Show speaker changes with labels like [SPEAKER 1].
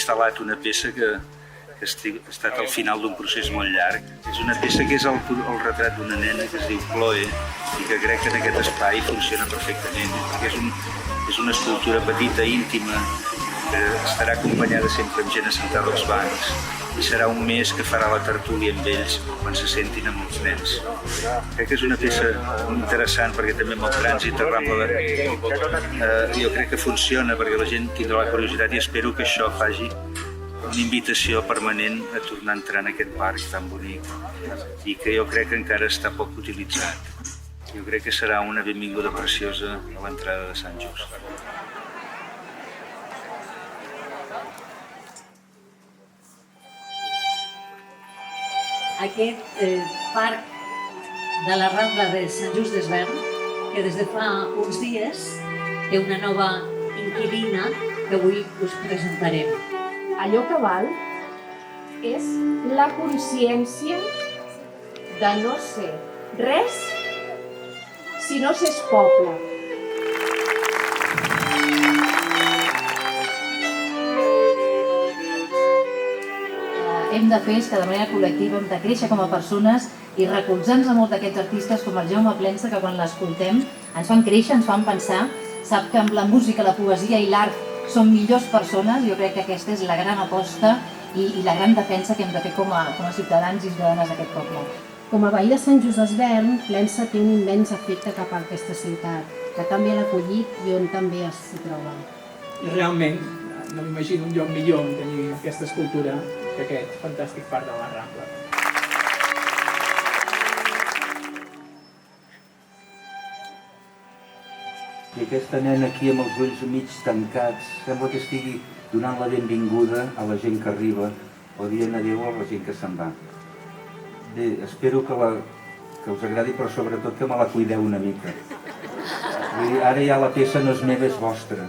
[SPEAKER 1] instal·lat una peça que ha estat al final d'un procés molt llarg. És una peça que és el retrat d'una nena que es diu Chloe i que crec que en aquest espai funciona perfectament, perquè és una escultura petita, íntima, que estarà acompanyada sempre amb gent assentada als bancs i serà un mes que farà la tertúlia amb ells quan se sentin amb els nens. Crec que és una peça interessant perquè també amb el trànsit de Rambla jo crec que funciona perquè la gent tindrà la curiositat i espero que això faci una invitació permanent a tornar a entrar en aquest parc tan bonic i que jo crec que encara està poc utilitzat. Jo crec que serà una benvinguda preciosa a l'entrada de Sant Just.
[SPEAKER 2] Aquest parc de la Rambla de Sant Just Desvern, que des de fa uns dies té una nova inquilina que avui us presentarem.
[SPEAKER 3] Allò que val és la consciència de no ser res si no s'és poble.
[SPEAKER 4] Hem de fer és que de manera col·lectiva hem de créixer com a persones i recolzar-nos a molts d'aquests artistes com el Jaume Plensa, que quan l'escoltem ens fan créixer, ens fan pensar. Sap que amb la música, la poesia i l'art som millors persones. Jo crec que aquesta és la gran aposta i la gran defensa que hem de fer com a ciutadans i ciutadanes d'aquest poble.
[SPEAKER 3] Com a veí de Sant Just Desvern, Plensa té un immens afecte cap a aquesta ciutat, que també l'ha acollit i on també s'hi troba.
[SPEAKER 5] I realment no m'imagino un lloc millor on tenir aquesta escultura que aquest fantàstic parc de la Rambla.
[SPEAKER 6] I aquesta nena aquí amb els ulls mig tancats sembla que estigui donant la benvinguda a la gent que arriba o dient adéu a la gent que se'n va. Bé, espero que us agradi, però sobretot que me la cuideu una mica. Ara ja la peça no és meva, és vostra.